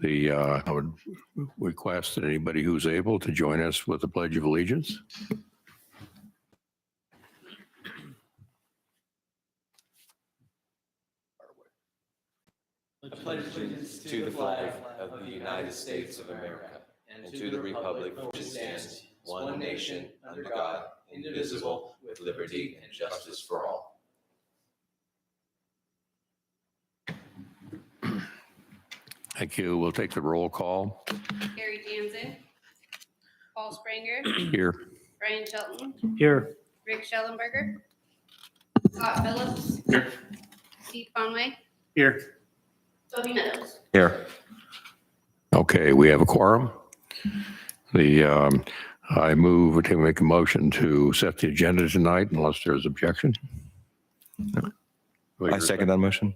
I would request that anybody who's able to join us with the Pledge of Allegiance. I pledge allegiance to the flag of the United States of America and to the republic for which it stands, one nation, under God, indivisible, with liberty and justice for all. Thank you. We'll take the roll call. Gary Jansen, Paul Spranger, Here. Brian Shelton, Here. Rick Schellenberger, Scott Phillips, Here. Steve Conway, Here. Toby Meadows. Here. Okay, we have a quorum. I move to make a motion to set the agenda tonight unless there's objection. I second that motion.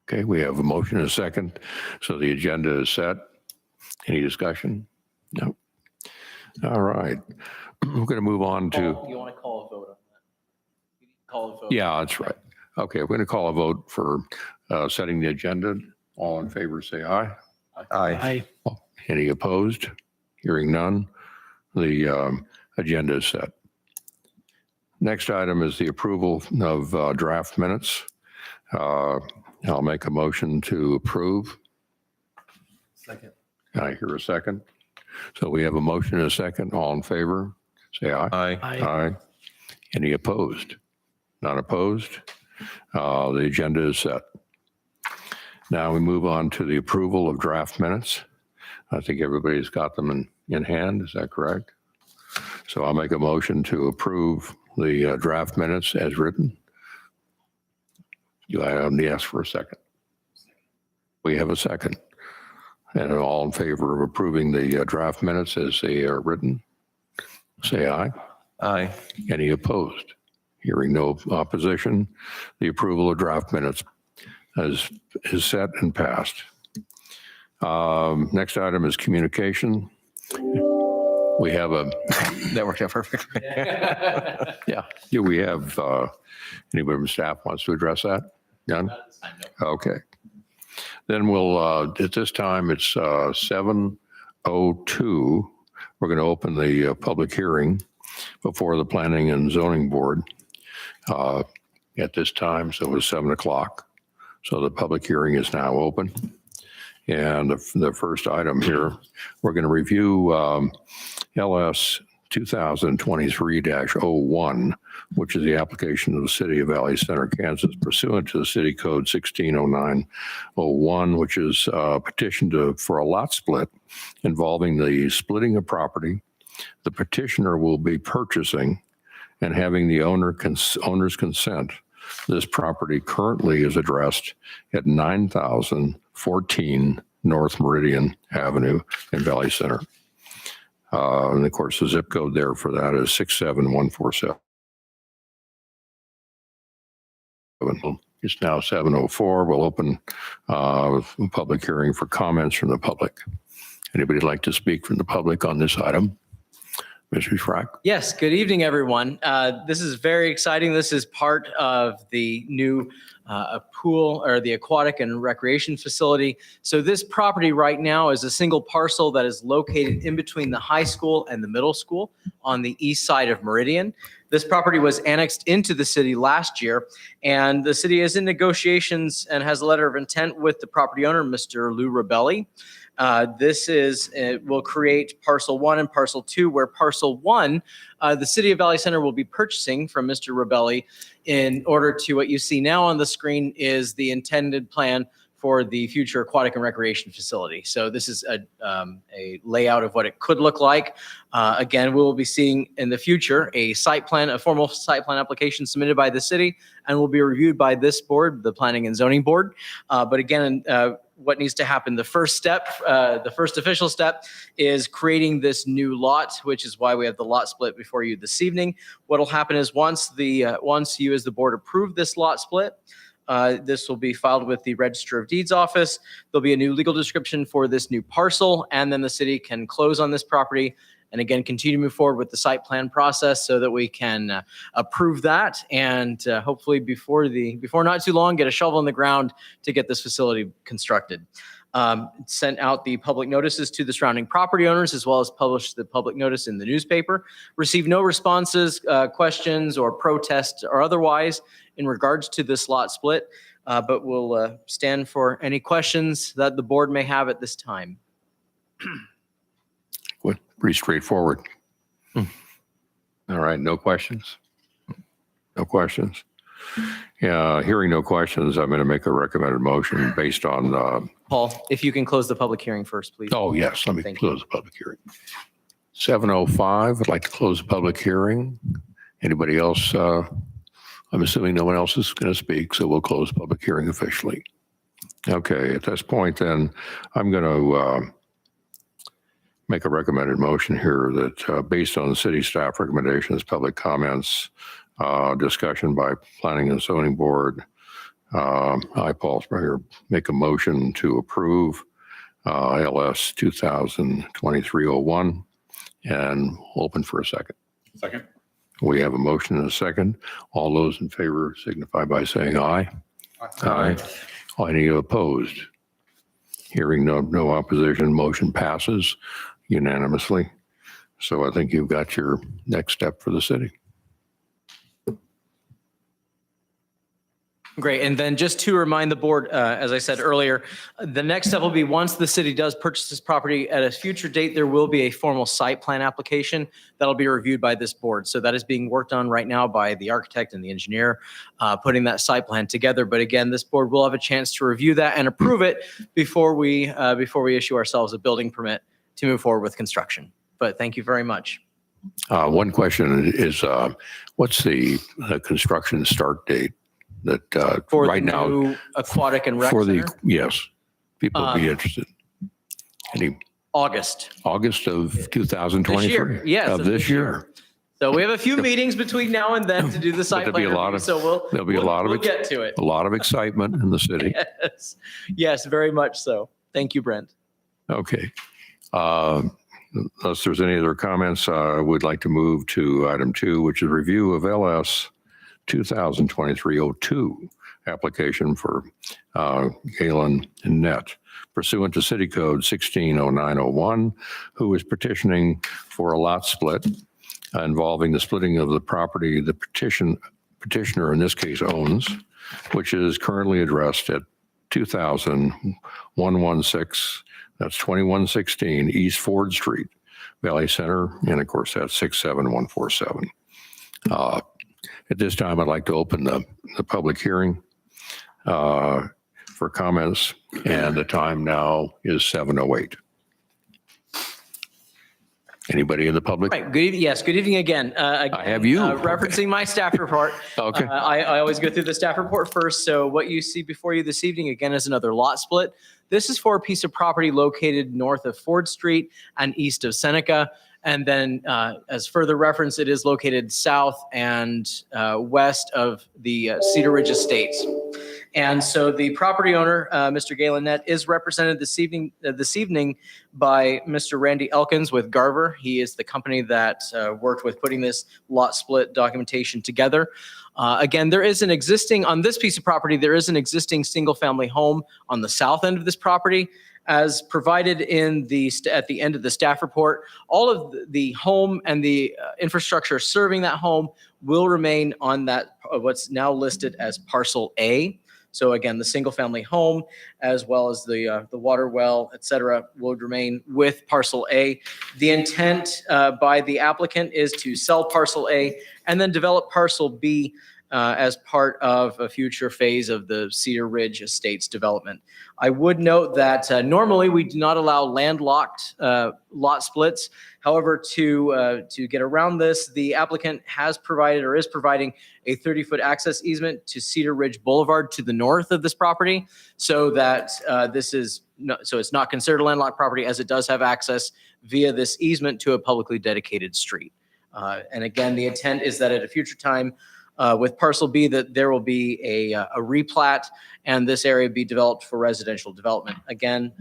Okay, we have a motion and a second. So the agenda is set. Any discussion? No. All right. We're going to move on to. You want to call a vote on that? Call a vote. Yeah, that's right. Okay, we're going to call a vote for setting the agenda. All in favor, say aye. Aye. Any opposed? Hearing none. The agenda is set. Next item is the approval of draft minutes. I'll make a motion to approve. Second. Can I hear a second? So we have a motion and a second. All in favor, say aye. Aye. Aye. Any opposed? Not opposed? The agenda is set. Now we move on to the approval of draft minutes. I think everybody's got them in hand. Is that correct? So I'll make a motion to approve the draft minutes as written. Do I have to ask for a second? We have a second. And all in favor of approving the draft minutes as they are written, say aye. Aye. Any opposed? Hearing no opposition, the approval of draft minutes is set and passed. Next item is communication. We have a, That worked out perfectly. yeah, we have, anybody from staff wants to address that? None? Okay. Then we'll, at this time, it's 7:02. We're going to open the public hearing before the Planning and Zoning Board at this time. So it's 7 o'clock. So the public hearing is now open. And the first item here, we're going to review LS 2023-01, which is the application of the City of Valley Center, Kansas, pursuant to the City Code 160901, which is a petition for a lot split involving the splitting of property. The petitioner will be purchasing and having the owner's consent. This property currently is addressed at 9014 North Meridian Avenue in Valley Center. And of course, the zip code there for that is 67147. It's now 7:04. We'll open a public hearing for comments from the public. Anybody like to speak from the public on this item? Mr. Schrack? Yes, good evening, everyone. This is very exciting. This is part of the new pool or the aquatic and recreation facility. So this property right now is a single parcel that is located in between the high school and the middle school on the east side of Meridian. This property was annexed into the city last year, and the city is in negotiations and has a letter of intent with the property owner, Mr. Lou Rabelli. It will create parcel 1 and parcel 2, where parcel 1, the City of Valley Center will be purchasing from Mr. Rabelli in order to what you see now on the screen is the intended plan for the future aquatic and recreation facility. So this is a layout of what it could look like. Again, we will be seeing in the future a formal site plan application submitted by the city and will be reviewed by this board, the Planning and Zoning Board. But again, what needs to happen, the first official step is creating this new lot, which is why we have the lot split before you this evening. What will happen is once you as the board approve this lot split, this will be filed with the Register of Deeds office. There'll be a new legal description for this new parcel, and then the city can close on this property and again, continue to move forward with the site plan process so that we can approve that and hopefully before not too long, get a shovel in the ground to get this facility constructed. sent out the public notices to the surrounding property owners, as well as published the public notice in the newspaper. Received no responses, questions, or protests or otherwise in regards to this lot split, but we'll stand for any questions that the board may have at this time. Pretty straightforward. All right, no questions? No questions? Yeah, hearing no questions, I'm going to make a recommended motion based on, Paul, if you can close the public hearing first, please. oh, yes, let me Thank you. close the public hearing. 7:05, I'd like to close the public hearing. Anybody else? I'm assuming no one else is going to speak, so we'll close the public hearing officially. Okay, at this point then, I'm going to make a recommended motion here that based on the city staff recommendations, public comments, discussion by planning and zoning board, I, Paul Springer, make a motion to approve LS 2023-01 and open for a second. Second. We have a motion and a second. All those in favor signify by saying aye. Aye. Any opposed? Hearing no opposition, motion passes unanimously. So I think you've got your next step for the city. Great. And then just to remind the board, as I said earlier, the next step will be once the city does purchase this property at a future date, there will be a formal site plan application that'll be reviewed by this board. So that is being worked on right now by the architect and the engineer, putting that site plan together. But again, this board will have a chance to review that and approve it before we issue ourselves a building permit to move forward with construction. But thank you very much. One question is, what's the construction start date that For right the now new aquatic and rec for the, center, yes, people would be interested. Any August. August of This 2023? year, yes. Of this year. So we have a few meetings between now and then to do the site there'll be plan a lot review, of- so there'll be a lot of we'll get to it. A lot of excitement in the city. Yes, yes, very much so. Thank you, Brent. Okay. Unless there's any other comments, I would like to move to item 2, which is review of LS 2023-02 application for Galen Net pursuant to City Code 160901, who is petitioning for a lot split involving the splitting of the property the petitioner in this case owns, which is currently addressed at 2116, that's 2116 East Ford Street, Valley Center, and of course that's 67147. At this time, I'd like to open the public hearing for comments, and the time now is 7:08. Anybody in the public? Right, good evening, yes, good evening again. I have you. Referencing my staff report. Okay. I always go through the staff report first, so what you see before you this evening, again, is another lot split. This is for a piece of property located north of Ford Street and east of Seneca. And then as further reference, it is located south and west of the Cedar Ridge Estates. And so the property owner, Mr. Galen Net, is represented this evening by Mr. Randy Elkins with Garver. He is the company that worked with putting this lot split documentation together. Again, there is an existing, on this piece of property, there is an existing single-family home on the south end of this property. As provided in at the end of the staff report, all of the home and the infrastructure serving that home will remain on that, what's now listed as Parcel A. So again, the single-family home, as well as the water well, et cetera, will remain with Parcel A. The intent by the applicant is to sell Parcel A and then develop Parcel B as part of a future phase of the Cedar Ridge Estates development. I would note that normally we do not allow landlocked lot splits. However, to get around this, the applicant has provided or is providing a 30-foot access easement to Cedar Ridge Boulevard to the north of this property, so that it's not considered a landlocked property, as it does have access via this easement to a publicly dedicated street. And again, the intent is that at a future time, with parcel B that there will be a replat and this area be developed for residential development. Again,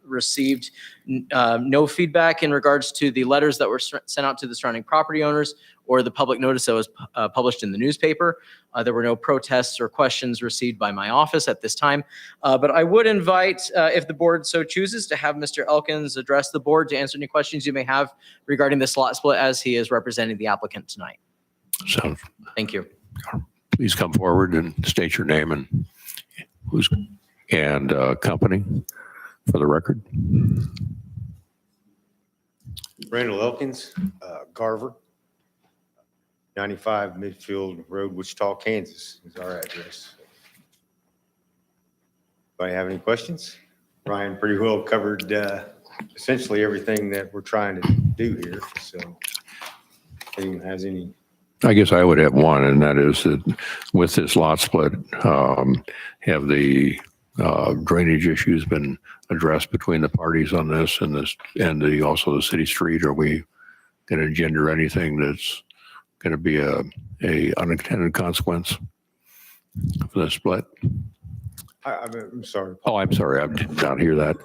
received no feedback in regards to the letters that were sent out to the surrounding property owners or the public notice that was published in the newspaper. There were no protests or questions received by my office at this time. But I would invite, if the board so chooses, to have Mr. Elkins address the board to answer any questions you may have regarding this lot split as he is representing the applicant tonight. So Thank you. please come forward and state your name and company for the record. Randall Elkins, Garver, 95 Midfield Road, Wichita, Kansas is our address. Anybody have any questions? Ryan pretty well covered essentially everything that we're trying to do here, so if anyone has any. I guess I would have one, and that is that with this lot split, have the drainage issues been addressed between the parties on this and also the city street? Are we going to engender anything that's going to be a unintended consequence for the split? I'm sorry. Oh, I'm sorry, I did not hear that.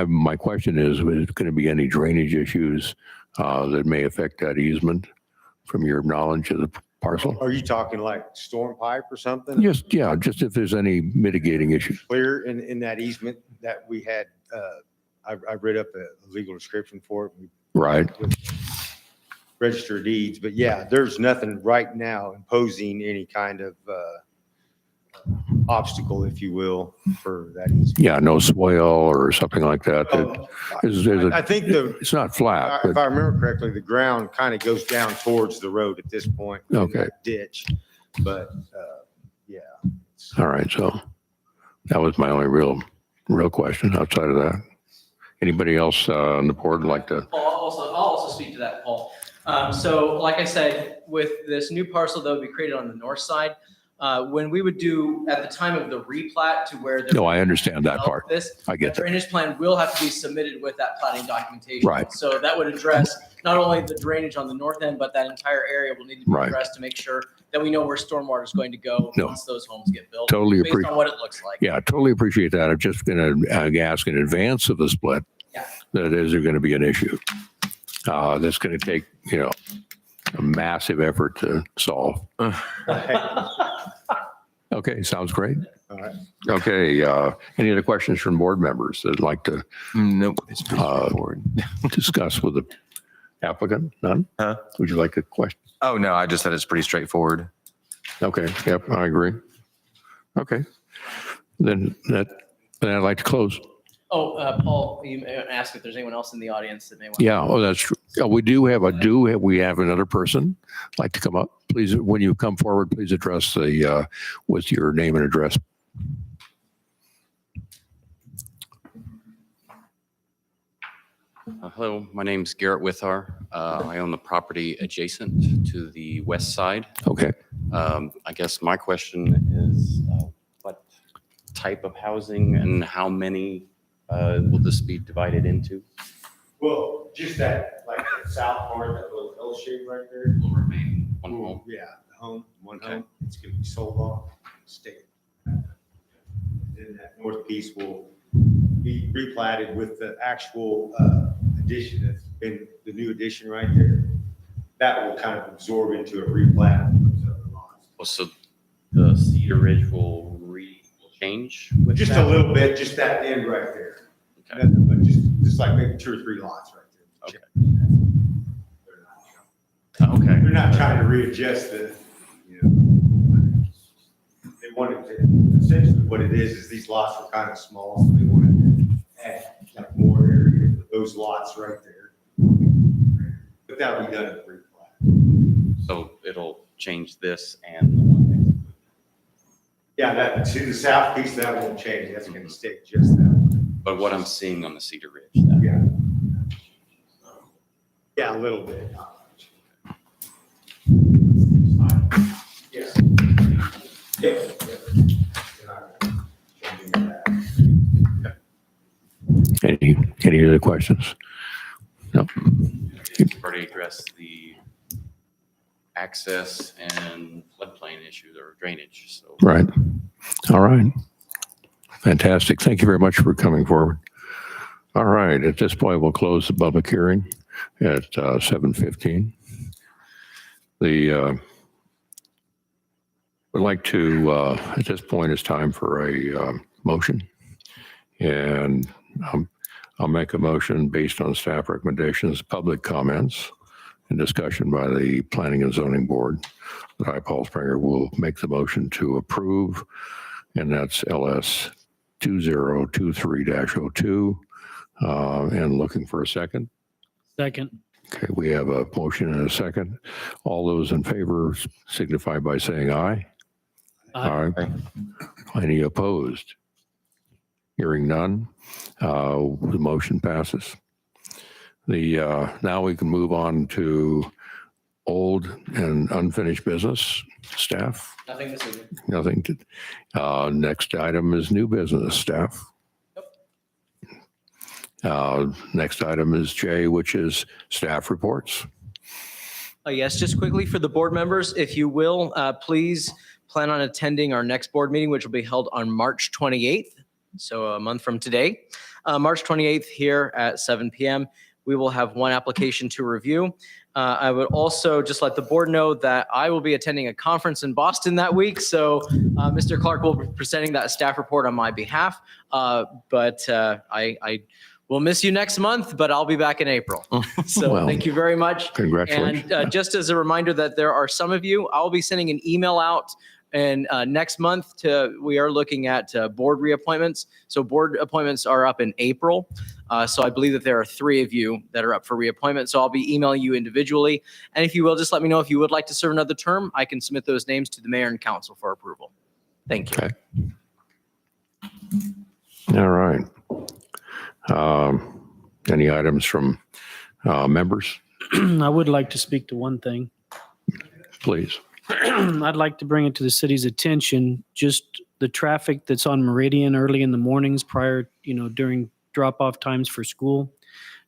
My question is going to be any drainage issues that may affect that easement from your knowledge of the parcel? Are you talking like storm pipe or something? Just if there's any mitigating issues. Clear in that easement that we had, I read up a legal description for it. Right. Register of deeds, but yeah, there's nothing right now imposing any kind of obstacle, if you will, for that easement. Yeah, no swale or something like that. I think It's not flat, if but I remember correctly, the ground kind of goes down towards the road at this point. in Okay. that Ditch, but yeah. all right. So that was my only real question outside of that. Anybody else on the board like to? I'll also speak to that, Paul. So like I said, with this new parcel that would be created on the north side, when we would do at the time of the replat to where. No, I understand that part. This I get that. drainage plan will have to be submitted with that plating documentation. Right. So that would address not only the drainage on the north end, but that entire area will need to be Right. addressed to make sure that we know where stormwater is going to go No. once those homes get built. Totally Based on what it looks like. Yeah, totally appreciate that. I'm just going to ask in advance of the split. Yeah. That is there going to be an issue? That's going to take, a massive effort to solve. Okay, sounds great. All right. Okay, any other questions from board members that'd like to Nope. It's pretty straightforward. discuss with the applicant? None? Huh? Would you like a question? Oh, no, I just said it's pretty straightforward. Okay, yep, I agree. Okay, then I'd like to close. Oh, Paul, you may ask if there's anyone else in the audience that may want. Yeah, oh, that's true. We have another person like to come up. Please, when you come forward, please address with your name and address. Hello, my name's Garrett Withar. I own the property adjacent to the west side. Okay, I guess my question is, what type of housing and how many will this be divided into? Well, just that, like the south part, that little L shape right there. Will remain one home? Yeah, the home, one Okay. home, it's gonna be sold off, stay. Then that north piece will be replatted with the actual addition that's been, the new addition right there. That will kind of absorb into a replat of those other lots. Well, so the Cedar Ridge will change with Just that? a little bit, just that end right there. Okay. Nothing but just like maybe 2 or 3 lots right there. Okay. They're Okay. not trying to readjust they wanted to, essentially what it is these lots are kind of small, so they wanted to add like more area for those lots right there. But that'll be done at the replat. So it'll change this and the one next to it. Yeah, that, to the south piece, that won't change, that's gonna stay just that one. But what I'm seeing on the Cedar Ridge, that Yeah. Yeah, a little bit. Not much. Yeah. Yeah. any other questions? No? you've already addressed the access and floodplain issues or drainage. So Right. All right. Fantastic. Thank you very much for coming forward. All right. At this point, we'll close the public hearing at 7:15. Would like to, at this point, it's time for a motion. And I'll make a motion based on staff recommendations, public comments, and discussion by the Planning and Zoning Board. That I, Paul Springer, will make the motion to approve, and that's LS 2023-02. And looking for a second. Second. Okay, we have a motion and a second. All those in favor signify by saying aye. Aye. Any opposed? Hearing none, the motion passes. Now we can move on to old and unfinished business. Staff, Nothing this evening. nothing to, next item is new business. Staff. Next item is J, which is staff reports. Yes, just quickly for the board members, if you will, please plan on attending our next board meeting, which will be held on March 28th. So a month from today, March 28th here at 7 p.m. We will have one application to review. I would also just let the board know that I will be attending a conference in Boston that week. So Mr. Clark will be presenting that staff report on my behalf. But I will miss you next month, but I'll be back in April. So Well, thank you very much. Congratulations. And just as a reminder that there are some of you, I'll be sending an email out and next month we are looking at board reappointments. So board appointments are up in April. So I believe that there are 3 of you that are up for reappointment. So I'll be emailing you individually. And if you will, just let me know if you would like to serve another term. I can submit those names to the mayor and council for approval. Thank you. Okay. All right. Any items from members, I would like to speak to one thing. please? I'd like to bring it to the city's attention, just the traffic that's on Meridian early in the mornings prior, during drop-off times for school.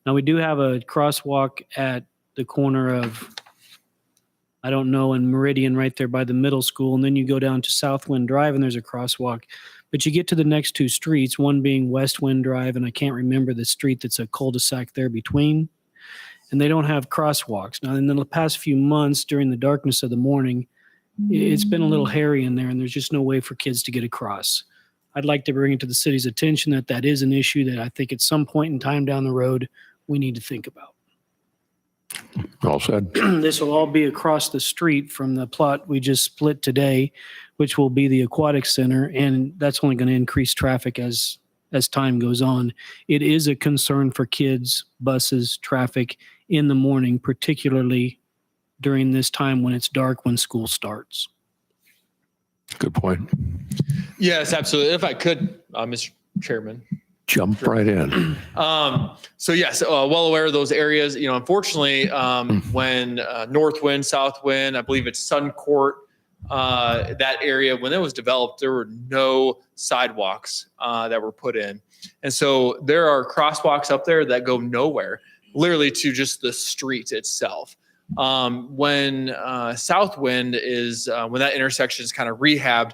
Now, we do have a crosswalk at the corner of, I don't know, in Meridian right there by the middle school. And then you go down to Southwind Drive and there's a crosswalk. But you get to the next 2 streets, one being Westwind Drive, and I can't remember the street that's a cul-de-sac there between. And they don't have crosswalks. Now, in the past few months, during the darkness of the morning, it's been a little hairy in there, and there's just no way for kids to get across. I'd like to bring it to the city's attention that that is an issue that I think at some point in time down the road, we need to think about. All said. This will all be across the street from the plot we just split today, which will be the aquatic center, and that's only going to increase traffic as time goes on. It is a concern for kids, buses, traffic in the morning, particularly during this time when it's dark when school starts. Good point. Yes, absolutely. If I could, Mr. Chairman. Jump right in. So yes, well aware of those areas. Unfortunately, when North Wind, South Wind, I believe it's Sun Court, that area, when it was developed, there were no sidewalks that were put in. And so there are crosswalks up there that go nowhere, literally to just the street itself. When Southwind is, when that intersection is kind of rehabbed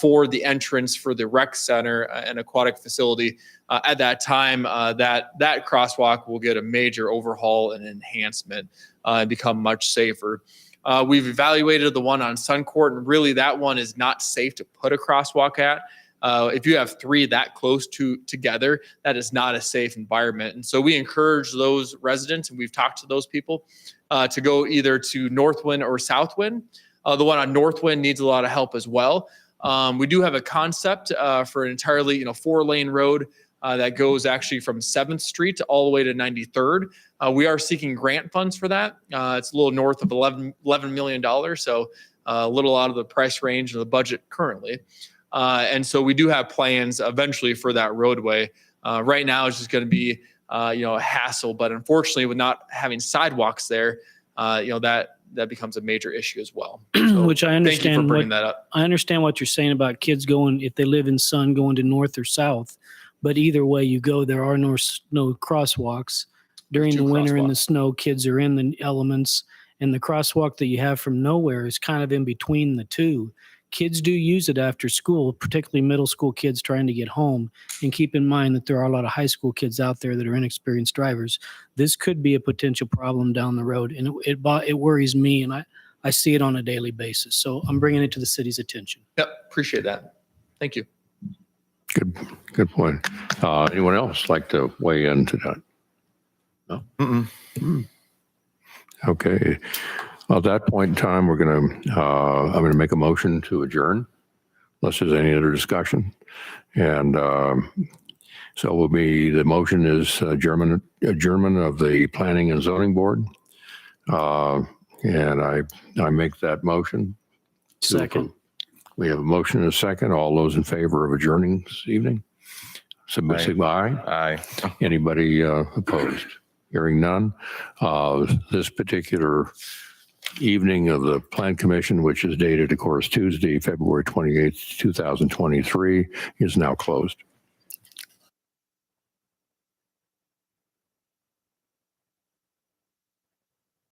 for the entrance for the rec center and aquatic facility, at that time, that crosswalk will get a major overhaul and enhancement and become much safer. We've evaluated the one on Sun Court, and really that one is not safe to put a crosswalk at. If you have 3 that close together, that is not a safe environment. And so we encourage those residents, and we've talked to those people, to go either to Northwind or Southwind. The one on Northwind needs a lot of help as well. We do have a concept for an entirely 4-lane road that goes actually from 7th Street all the way to 93rd. We are seeking grant funds for that. It's a little north of $11 million, so a little out of the price range of the budget currently. And so we do have plans eventually for that roadway. Right now it's just going to be a hassle, but unfortunately with not having sidewalks there, that becomes a major issue as well. So Which I understand. Thank you for bringing that up. I understand what you're saying about kids going, if they live in Sun, going to north or south. But either way you go, there are no crosswalks. During the winter and the snow, kids are in the elements. And the crosswalk that you have from nowhere is kind of in between the two. Kids do use it after school, particularly middle school kids trying to get home. And keep in mind that there are a lot of high school kids out there that are inexperienced drivers. This could be a potential problem down the road, and it worries me, and I see it on a daily basis. So I'm bringing it to the city's attention. Yep, appreciate that. Thank you. Good point. Anyone else like to weigh in to that? No? Okay. At that point in time, I'm going to make a motion to adjourn, unless there's any other discussion. And so the motion is adjournment of the Planning and Zoning Board. And I make that motion. Second. We have a motion and a second. All those in favor of adjourning this evening? Submit, say aye. Aye. Anybody opposed? Hearing none. This particular evening of the Plan Commission, which is dated, of course, Tuesday, February 28th, 2023, is now closed.